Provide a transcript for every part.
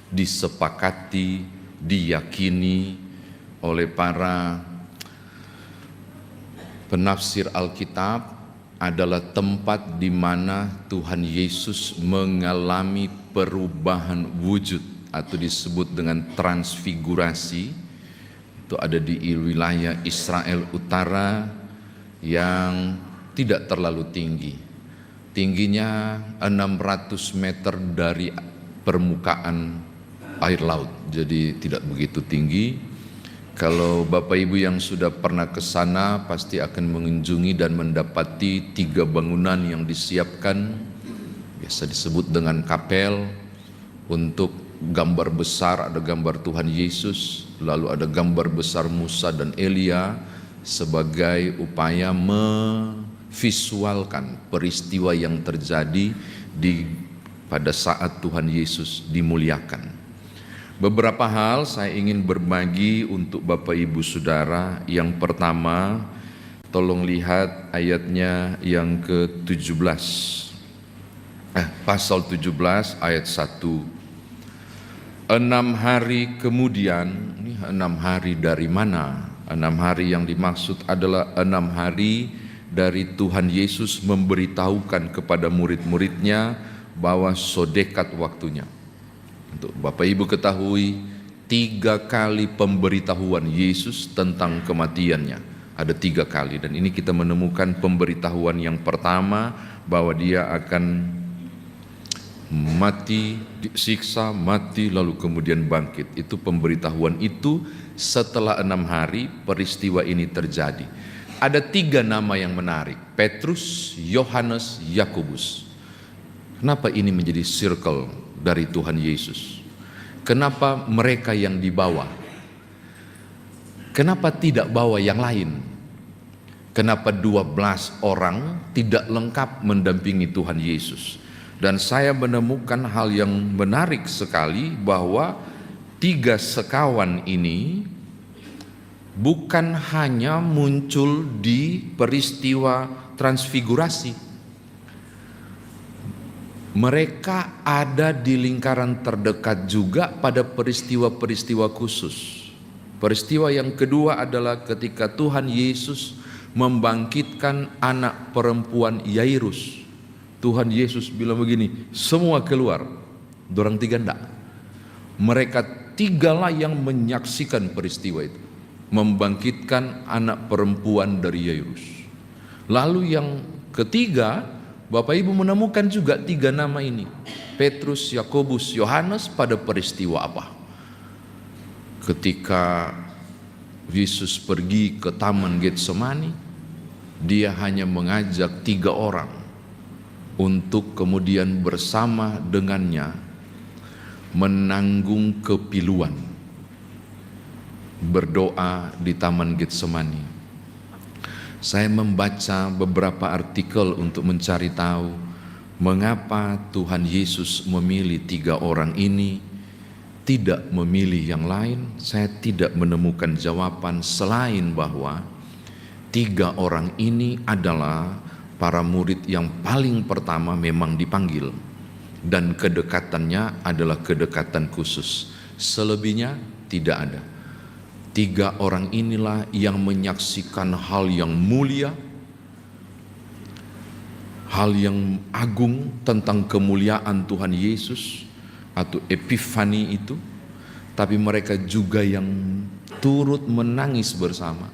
disepakati, diyakini oleh para penafsir Alkitab adalah tempat di mana Tuhan Yesus mengalami perubahan wujud atau disebut dengan transfigurasi. Itu ada di wilayah Israel Utara yang tidak terlalu tinggi. Tingginya 600 meter dari permukaan air laut, jadi tidak begitu tinggi. Kalau Bapak Ibu yang sudah pernah ke sana pasti akan mengunjungi dan mendapati 3 bangunan yang disiapkan, biasa disebut dengan kapel. Untuk gambar besar ada gambar Tuhan Yesus, lalu ada gambar besar Musa dan Elia sebagai upaya memvisualkan peristiwa yang terjadi pada saat Tuhan Yesus dimuliakan. Beberapa hal saya ingin berbagi untuk Bapak Ibu Saudara. Yang pertama, tolong lihat ayatnya yang ke-17. Pasal 17 ayat 1. 6 hari kemudian, ini 6 hari dari mana? 6 hari yang dimaksud adalah 6 hari dari Tuhan Yesus memberitahukan kepada murid-muridnya bahwa sodekat waktunya. Untuk Bapak Ibu ketahui, 3 kali pemberitahuan Yesus tentang kematiannya. Ada 3 kali, dan ini kita menemukan pemberitahuan yang pertama bahwa dia akan mati, disiksa, mati, lalu kemudian bangkit. Itu pemberitahuan itu setelah 6 hari peristiwa ini terjadi. Ada 3 nama yang menarik: Petrus, Yohanes, Yakobus. Kenapa ini menjadi circle dari Tuhan Yesus? Kenapa mereka yang dibawa? Kenapa tidak bawa yang lain? Kenapa 12 orang tidak lengkap mendampingi Tuhan Yesus? Dan saya menemukan hal yang menarik sekali bahwa 3 sekawan ini bukan hanya muncul di peristiwa transfigurasi. Mereka ada di lingkaran terdekat juga pada peristiwa-peristiwa khusus. Peristiwa yang kedua adalah ketika Tuhan Yesus membangkitkan anak perempuan Yairus. Tuhan Yesus bilang begini, semua keluar, dorang 3 enggak. Mereka 3 lah yang menyaksikan peristiwa itu, membangkitkan anak perempuan dari Yairus. Lalu yang ketiga, Bapak Ibu menemukan juga 3 nama ini, Petrus, Yakobus, Yohanes, pada peristiwa apa? Ketika Yesus pergi ke Taman Getsemani, dia hanya mengajak 3 orang untuk kemudian bersama dengannya menanggung kepiluan, berdoa di Taman Getsemani. Saya membaca beberapa artikel untuk mencari tahu mengapa Tuhan Yesus memilih 3 orang ini, tidak memilih yang lain. Saya tidak menemukan jawaban selain bahwa 3 orang ini adalah para murid yang paling pertama memang dipanggil, dan kedekatannya adalah kedekatan khusus. Selebihnya tidak ada. 3 orang inilah yang menyaksikan hal yang mulia, hal yang agung tentang kemuliaan Tuhan Yesus atau Epifani itu. Tapi mereka juga yang turut menangis bersama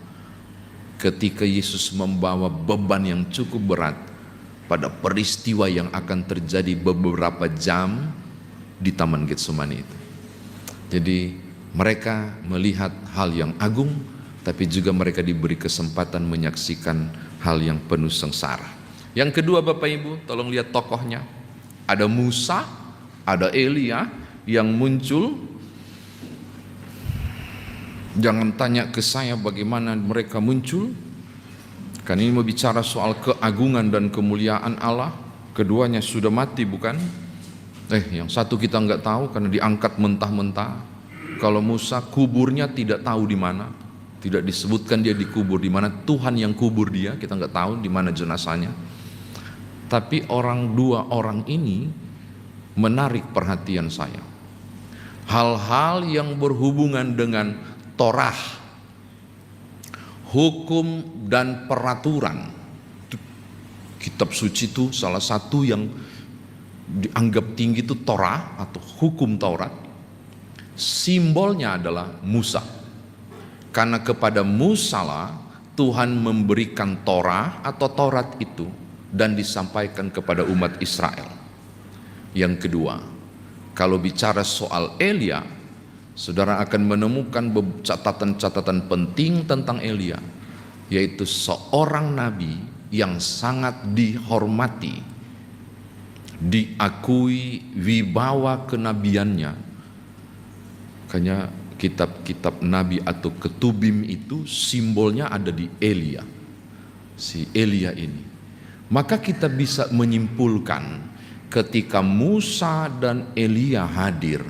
ketika Yesus membawa beban yang cukup berat pada peristiwa yang akan terjadi beberapa jam di Taman Getsemani itu. Jadi mereka melihat hal yang agung, tapi juga mereka diberi kesempatan menyaksikan hal yang penuh sengsara. Yang kedua, Bapak Ibu, tolong lihat tokohnya. Ada Musa, ada Elia yang muncul. Jangan tanya ke saya bagaimana mereka muncul, kan ini mau bicara soal keagungan dan kemuliaan Allah. Keduanya sudah mati, bukan? Yang satu kita nggak tahu karena diangkat mentah-mentah. Kalau Musa, kuburnya tidak tahu di mana, tidak disebutkan dia dikubur di mana. Tuhan yang kubur dia, kita nggak tahu di mana jenazahnya. Tapi 2 orang ini menarik perhatian saya. hal-hal yang berhubungan dengan Torah, hukum dan peraturan. Kitab suci itu salah satu yang dianggap tinggi itu Torah atau hukum Taurat. Simbolnya adalah Musa. Karena kepada Musa lah Tuhan memberikan Torah atau Taurat itu dan disampaikan kepada umat Israel. Yang kedua, kalau bicara soal Elia, saudara akan menemukan catatan-catatan penting tentang Elia, yaitu seorang nabi yang sangat dihormati, diakui wibawa kenabiannya. Makanya kitab-kitab nabi atau ketubim itu simbolnya ada di Elia, si Elia ini. Maka kita bisa menyimpulkan ketika Musa dan Elia hadir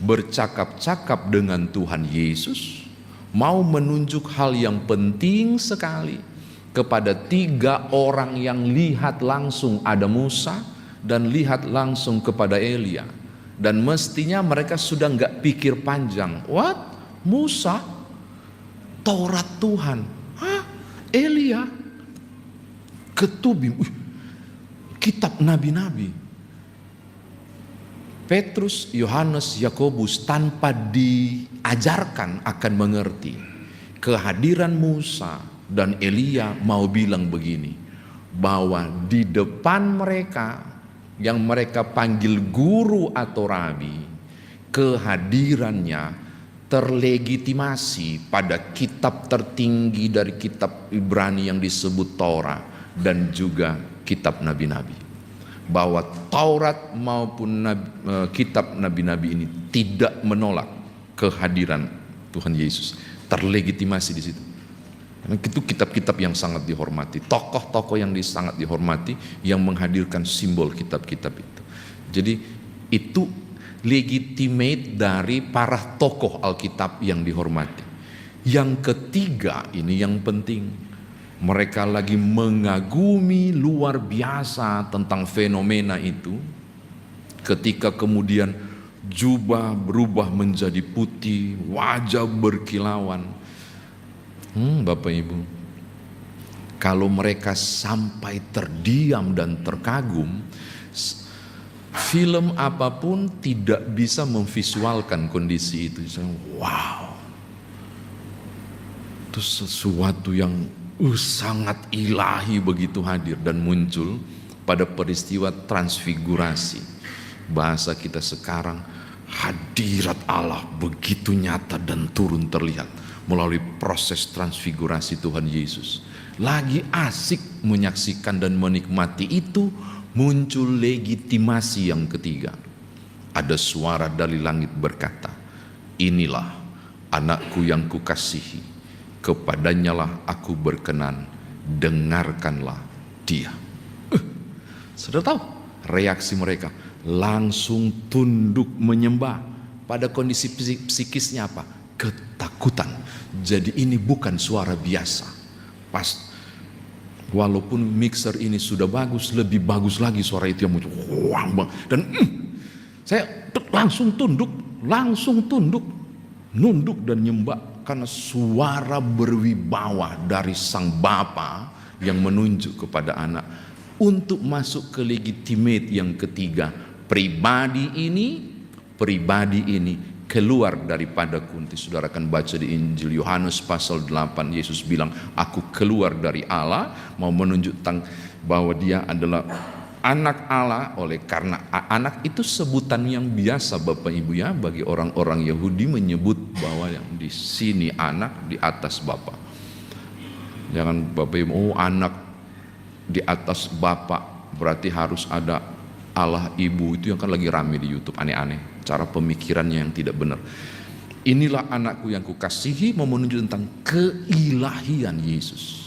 bercakap-cakap dengan Tuhan Yesus, mau menunjuk hal yang penting sekali kepada 3 orang yang lihat langsung ada Musa dan lihat langsung kepada Elia. Dan mestinya mereka sudah nggak pikir panjang. What? Musa? Taurat Tuhan? Hah? Elia? Ketubim? Kitab nabi-nabi. Petrus, Yohanes, Yakobus tanpa diajarkan akan mengerti. Kehadiran Musa dan Elia mau bilang begini, bahwa di depan mereka yang mereka panggil guru atau rabi, kehadirannya terlegitimasi pada kitab tertinggi dari kitab Ibrani yang disebut Torah dan juga kitab nabi-nabi. Bahwa Taurat maupun kitab nabi-nabi ini tidak menolak kehadiran Tuhan Yesus, terlegitimasi di situ. Karena itu kitab-kitab yang sangat dihormati, tokoh-tokoh yang sangat dihormati yang menghadirkan simbol kitab-kitab itu. Jadi itu legitimate dari para tokoh Alkitab yang dihormati. Yang ketiga ini yang penting, mereka lagi mengagumi luar biasa tentang fenomena itu. Ketika kemudian jubah berubah menjadi putih, wajah berkilauan. Bapak Ibu, kalau mereka sampai terdiam dan terkagum, film apapun tidak bisa memvisualkan kondisi itu. Wow, itu sesuatu yang sangat ilahi begitu hadir dan muncul pada peristiwa transfigurasi. Bahasa kita sekarang, hadirat Allah begitu nyata dan turun terlihat melalui proses transfigurasi Tuhan Yesus. Lagi asik menyaksikan dan menikmati itu, muncul legitimasi yang ketiga. Ada suara dari langit berkata, inilah anakku yang kukasihi, kepadanyalah aku berkenan, dengarkanlah dia. Sudah tahu reaksi mereka? Langsung tunduk menyembah. Pada kondisi psikisnya apa? Ketakutan. Jadi ini bukan suara biasa. Walaupun mixer ini sudah bagus, lebih bagus lagi suara itu yang muncul. Dan saya langsung tunduk, nunduk dan nyembah karena suara berwibawa dari sang Bapa yang menunjuk kepada anak untuk masuk ke legitimate yang ketiga. Pribadi ini keluar daripada kunti. Saudara akan baca di Injil Yohanes pasal 8, Yesus bilang, aku keluar dari Allah, mau menunjukkan bahwa dia adalah anak Allah. Oleh karena anak itu sebutan yang biasa Bapak Ibu ya, bagi orang-orang Yahudi menyebut bahwa yang di sini anak di atas Bapa. Jangan Bapak Ibu, anak di atas Bapa berarti harus ada Allah Ibu. Itu yang kan lagi rame di YouTube, aneh-aneh cara pemikirannya yang tidak benar. Inilah anakku yang kukasihi, mau menunjuk tentang keilahian Yesus.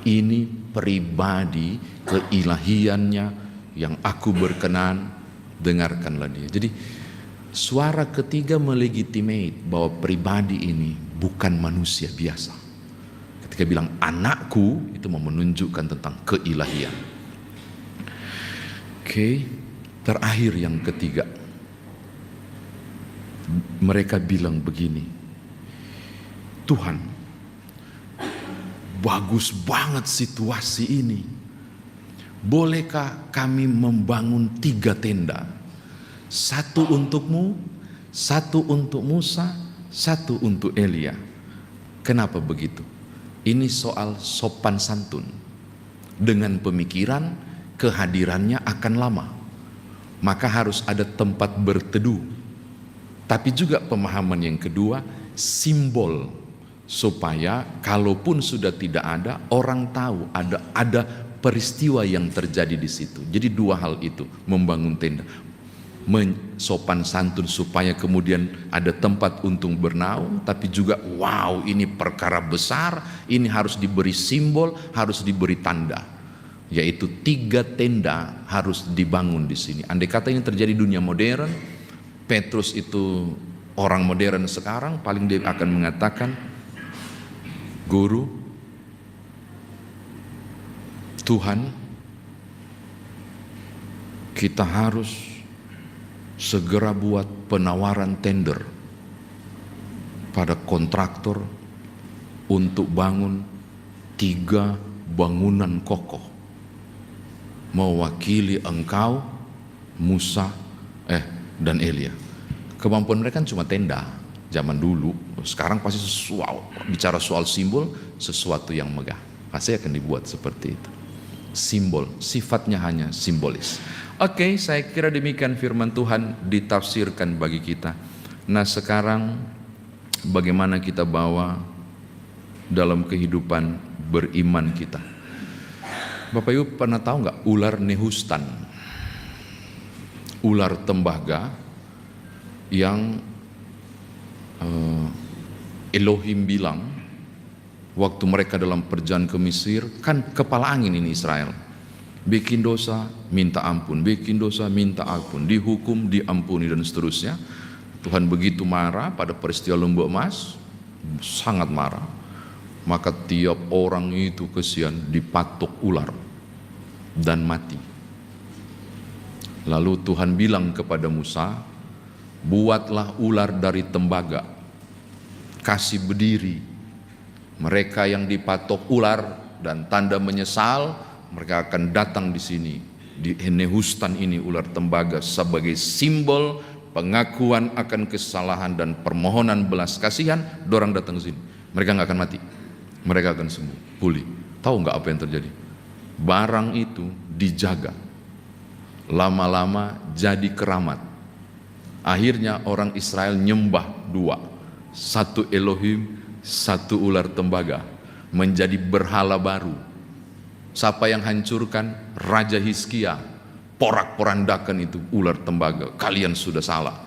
Ini pribadi keilahiannya yang aku berkenan, dengarkanlah dia. Jadi suara ketiga melegitimate bahwa pribadi ini bukan manusia biasa. Ketika bilang anakku, itu mau menunjukkan tentang keilahian. Oke, terakhir yang ketiga. Mereka bilang begini, Tuhan, bagus banget situasi ini. Bolehkah kami membangun 3 tenda? 1 untukmu, 1 untuk Musa, 1 untuk Elia. Kenapa begitu? Ini soal sopan santun. Dengan pemikiran kehadirannya akan lama, maka harus ada tempat berteduh. Tapi juga pemahaman yang kedua, simbol, supaya kalaupun sudah tidak ada, orang tahu ada peristiwa yang terjadi di situ. Jadi 2 hal itu, membangun tenda, sopan santun supaya kemudian ada tempat untuk bernaung, tapi juga wow, ini perkara besar, ini harus diberi simbol, harus diberi tanda, yaitu 3 tenda harus dibangun di sini. Andai kata ini terjadi dunia modern, Petrus itu orang modern sekarang, paling dia akan mengatakan, Guru, Tuhan, kita harus segera buat penawaran tender pada kontraktor untuk bangun 3 bangunan kokoh, mewakili engkau, Musa, dan Elia. Kemampuan mereka kan cuma tenda zaman dulu. Sekarang pasti bicara soal simbol, sesuatu yang megah pasti akan dibuat seperti itu. Simbol, sifatnya hanya simbolis. Oke, saya kira demikian firman Tuhan ditafsirkan bagi kita. Nah, sekarang bagaimana kita bawa dalam kehidupan beriman kita? Bapak Ibu pernah tahu nggak ular Nehustan? Ular tembaga yang Elohim bilang waktu mereka dalam perjalanan ke Mesir, kan kepala angin ini Israel, bikin dosa minta ampun, bikin dosa minta ampun, dihukum diampuni dan seterusnya. Tuhan begitu marah pada peristiwa lembu emas, sangat marah, maka tiap orang itu kesian dipatok ular dan mati. Lalu Tuhan bilang kepada Musa, buatlah ular dari tembaga, kasih berdiri. Mereka yang dipatok ular dan tanda menyesal, mereka akan datang di sini, di Nehustan ini, ular tembaga, sebagai simbol pengakuan akan kesalahan dan permohonan belas kasihan. Dorang datang ke sini, mereka nggak akan mati, mereka akan sembuh, pulih. Tahu nggak apa yang terjadi? Barang itu dijaga, lama-lama jadi keramat. Akhirnya orang Israel nyembah 2, 1 Elohim, 1 ular tembaga, menjadi berhala baru. Siapa yang hancurkan? Raja Hizkia, porak-porandakan itu ular tembaga. Kalian sudah salah,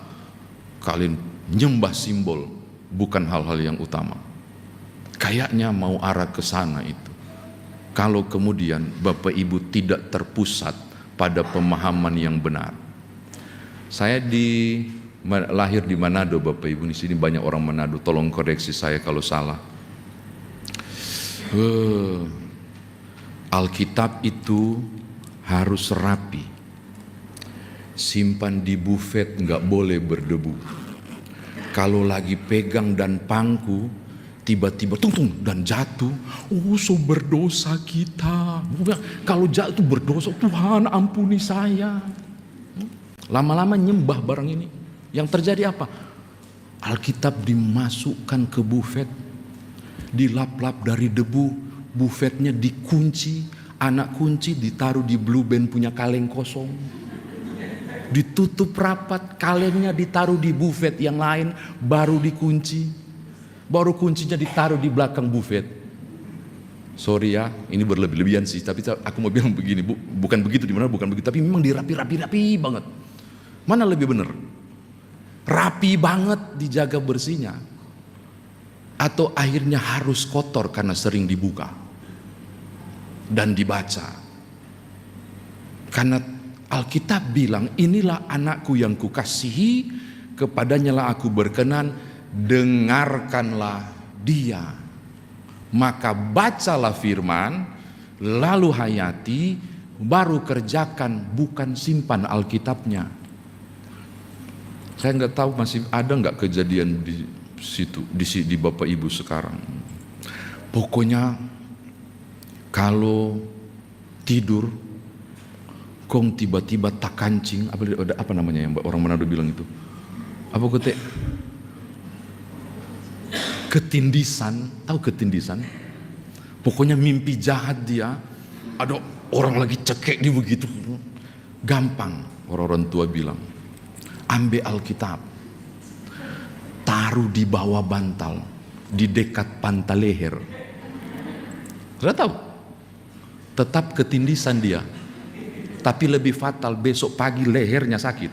kalian nyembah simbol, bukan hal-hal yang utama. Kayaknya mau arah ke sana itu. Kalau kemudian Bapak Ibu tidak terpusat pada pemahaman yang benar. Saya lahir di Manado, Bapak Ibu, di sini banyak orang Manado, tolong koreksi saya kalau salah. Alkitab itu harus rapi, simpan di bufet, nggak boleh berdebu. Kalau lagi pegang dan pangku, tiba-tiba tung dan jatuh, so berdosa kita. Kalau jatuh berdosa, Tuhan ampuni saya. Lama-lama nyembah barang ini. Yang terjadi apa? Alkitab dimasukkan ke bufet, dilap-lap dari debu, bufetnya dikunci, anak kunci ditaruh di blue band punya kaleng kosong, ditutup rapat, kalengnya ditaruh di bufet yang lain, baru dikunci. Baru kuncinya ditaruh di belakang bufet. Sorry ya, ini berlebih-lebihan sih, tapi aku mau bilang begini, bukan begitu, dimana bukan begitu, tapi memang dirapi banget. Mana lebih benar? Rapi banget dijaga bersihnya, atau akhirnya harus kotor karena sering dibuka dan dibaca? Karena Alkitab bilang, inilah anakku yang kukasihi, kepadanya lah aku berkenan, dengarkanlah dia. Maka bacalah firman, lalu hayati, baru kerjakan, bukan simpan Alkitabnya. Saya nggak tahu masih ada nggak kejadian di situ, di Bapak Ibu sekarang. Pokoknya kalau tidur, kong tiba-tiba tak kancing, apa namanya yang orang Manado bilang itu? Apa kote? Ketindisan, tahu ketindisan? Pokoknya mimpi jahat dia, ada orang lagi cekek di begitu. Gampang, orang-orang tua bilang, ambil Alkitab, taruh di bawah bantal, di dekat pantai leher. Sudah tahu? Tetap ketindisan dia, tapi lebih fatal, besok pagi lehernya sakit.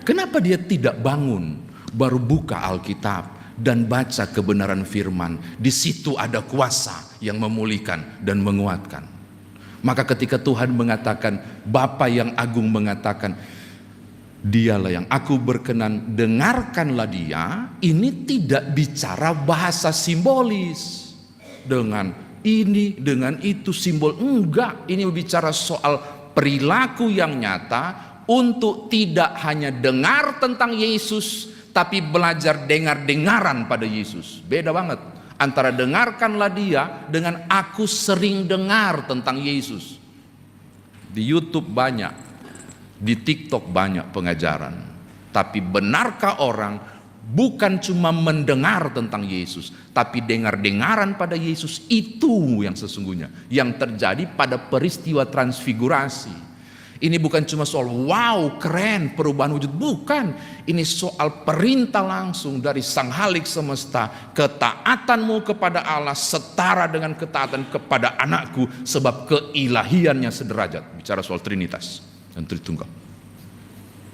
Kenapa dia tidak bangun, baru buka Alkitab dan baca kebenaran firman? Di situ ada kuasa yang memulihkan dan menguatkan. Maka ketika Tuhan mengatakan, Bapa yang agung mengatakan, dialah yang aku berkenan, dengarkanlah dia. Ini tidak bicara bahasa simbolis dengan ini, dengan itu simbol. Enggak, ini bicara soal perilaku yang nyata untuk tidak hanya dengar tentang Yesus, tapi belajar dengar-dengaran pada Yesus. Beda banget antara dengarkanlah dia dengan aku sering dengar tentang Yesus. Di YouTube banyak, di TikTok banyak pengajaran. Tapi benarkah orang bukan cuma mendengar tentang Yesus, tapi dengar-dengaran pada Yesus? Itu yang sesungguhnya yang terjadi pada peristiwa transfigurasi. Ini bukan cuma soal wow keren perubahan wujud, bukan. Ini soal perintah langsung dari Sang Halik semesta. Ketaatanmu kepada Allah setara dengan ketaatan kepada anakku, sebab keilahiannya sederajat. Bicara soal Trinitas dan Tritunggal.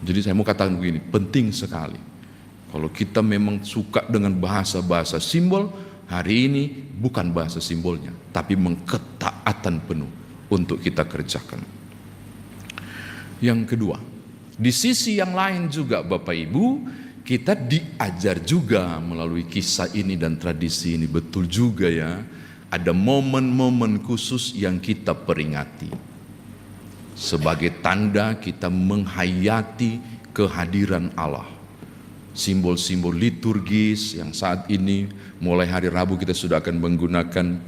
Jadi saya mau katakan begini, penting sekali. Kalau kita memang suka dengan bahasa-bahasa simbol, hari ini bukan bahasa simbolnya, tapi ketaatan penuh untuk kita kerjakan. Yang kedua, di sisi yang lain juga Bapak Ibu, kita diajar juga melalui kisah ini dan tradisi ini. Betul juga ya, ada momen-momen khusus yang kita peringati. Sebagai tanda kita menghayati kehadiran Allah. Simbol-simbol liturgis yang saat ini, mulai hari Rabu kita sudah akan menggunakan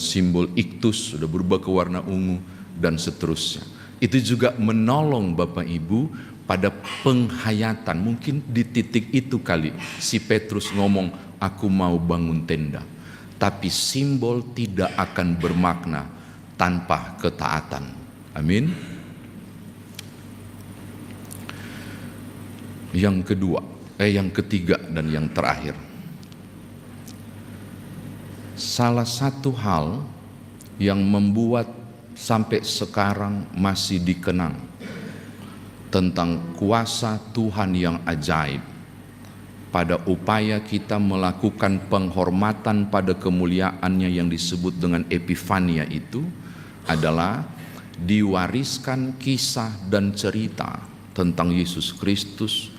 simbol iktus, sudah berubah ke warna ungu dan seterusnya. Itu juga menolong Bapak Ibu pada penghayatan. Mungkin di titik itu kali si Petrus ngomong, aku mau bangun tenda. Tapi simbol tidak akan bermakna tanpa ketaatan. Amin. Yang ketiga dan yang terakhir. Salah satu hal yang membuat sampai sekarang masih dikenang tentang kuasa Tuhan yang ajaib pada upaya kita melakukan penghormatan pada kemuliaannya yang disebut dengan Epifania itu adalah diwariskan kisah dan cerita tentang Yesus Kristus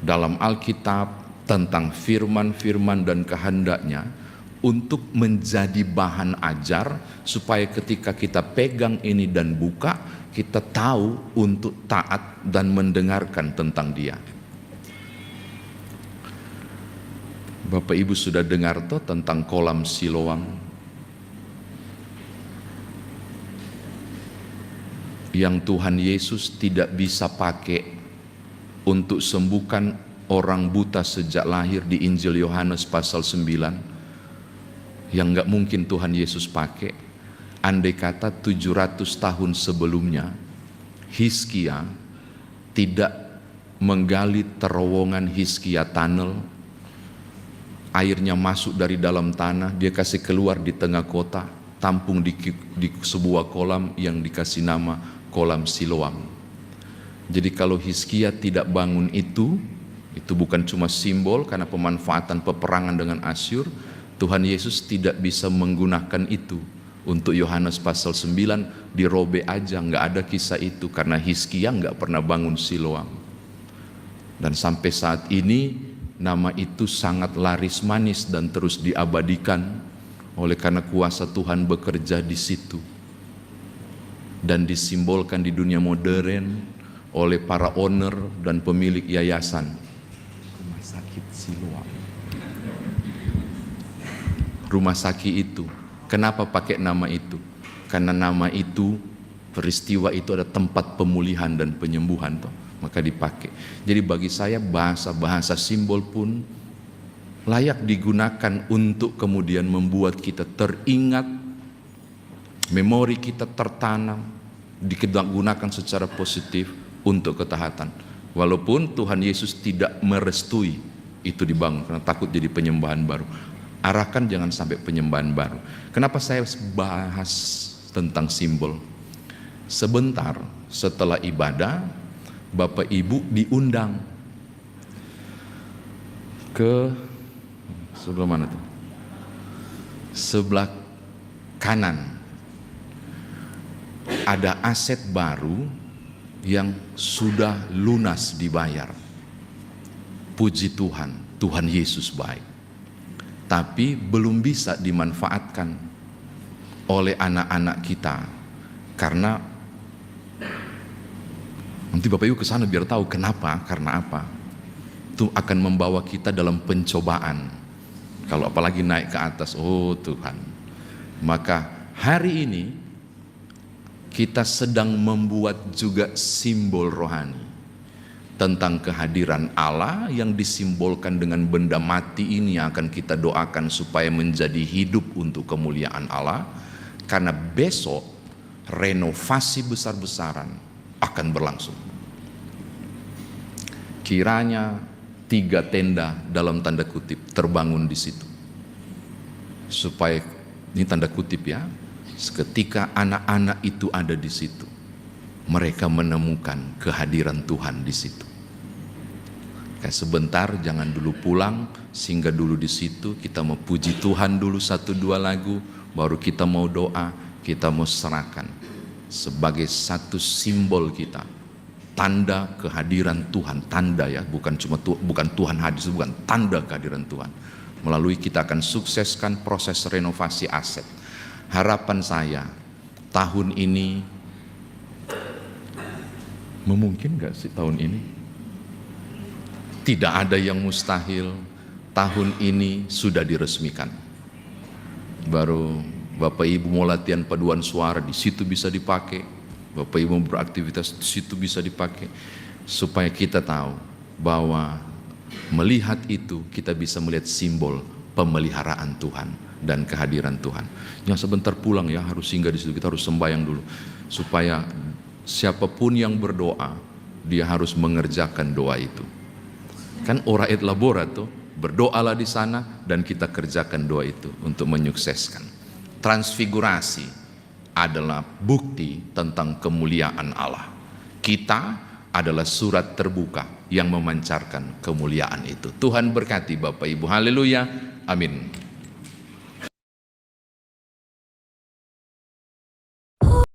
dalam Alkitab, tentang firman-firman dan kehendaknya, untuk menjadi bahan ajar supaya ketika kita pegang ini dan buka, kita tahu untuk taat dan mendengarkan tentang Dia. Bapak Ibu sudah dengar toh tentang kolam Siloam yang Tuhan Yesus tidak bisa pakai untuk sembuhkan orang buta sejak lahir di Injil Yohanes pasal 9. Yang gak mungkin Tuhan Yesus pakai, andai kata 700 tahun sebelumnya Hizkia tidak menggali terowongan Hizkia Tunnel, airnya masuk dari dalam tanah, dia kasih keluar di tengah kota, tampung di sebuah kolam yang dikasih nama kolam Siloam. Jadi kalau Hizkia tidak bangun itu bukan cuma simbol karena pemanfaatan peperangan dengan Asyur, Tuhan Yesus tidak bisa menggunakan itu untuk Yohanes pasal 9, dirobek aja, nggak ada kisah itu karena Hizkia nggak pernah bangun Siloam. Dan sampai saat ini nama itu sangat laris manis dan terus diabadikan oleh karena kuasa Tuhan bekerja di situ. Dan disimbolkan di dunia modern oleh para owner dan pemilik yayasan Rumah Sakit Siloam. Rumah sakit itu, kenapa pakai nama itu? Karena nama itu, peristiwa itu ada tempat pemulihan dan penyembuhan toh, maka dipakai. Jadi bagi saya bahasa simbol pun layak digunakan untuk kemudian membuat kita teringat, memori kita tertanam, digunakan secara positif untuk ketaatan. Walaupun Tuhan Yesus tidak merestui itu dibangun karena takut jadi penyembahan baru. Arahkan jangan sampai penyembahan baru. Kenapa saya bahas tentang simbol? Sebentar setelah ibadah, Bapak Ibu diundang ke sebelah mana tuh? Sebelah kanan. Ada aset baru yang sudah lunas dibayar. Puji Tuhan, Tuhan Yesus baik. Tapi belum bisa dimanfaatkan oleh anak-anak kita karena nanti Bapak Ibu ke sana biar tahu kenapa, karena apa. Itu akan membawa kita dalam pencobaan. Kalau apalagi naik ke atas, oh Tuhan. Maka hari ini kita sedang membuat juga simbol rohani tentang kehadiran Allah yang disimbolkan dengan benda mati ini yang akan kita doakan supaya menjadi hidup untuk kemuliaan Allah. Karena besok renovasi besar-besaran akan berlangsung. Kiranya 3 tenda dalam tanda kutip terbangun di situ. Supaya, ini tanda kutip ya, ketika anak-anak itu ada di situ, mereka menemukan kehadiran Tuhan di situ. Kayak sebentar, jangan dulu pulang, singgah dulu di situ, kita mau puji Tuhan dulu 1-2 lagu, baru kita mau doa, kita mau serahkan sebagai satu simbol kita, tanda kehadiran Tuhan, tanda ya, bukan Tuhan hadir, bukan tanda kehadiran Tuhan. Melalui kita akan sukseskan proses renovasi aset. Harapan saya tahun ini, memungkin gak sih tahun ini? Tidak ada yang mustahil. Tahun ini sudah diresmikan. Baru Bapak Ibu mau latihan paduan suara, di situ bisa dipakai. Bapak Ibu beraktivitas, di situ bisa dipakai. Supaya kita tahu bahwa melihat itu kita bisa melihat simbol pemeliharaan Tuhan dan kehadiran Tuhan. Yang sebentar pulang ya, harus singgah di situ, kita harus sembahyang dulu. Supaya siapapun yang berdoa, dia harus mengerjakan doa itu. Kan ora et labora tuh, berdoalah di sana dan kita kerjakan doa itu untuk menyukseskan. Transfigurasi adalah bukti tentang kemuliaan Allah. Kita adalah surat terbuka yang memancarkan kemuliaan itu. Tuhan berkati Bapak Ibu. Haleluya. Amin.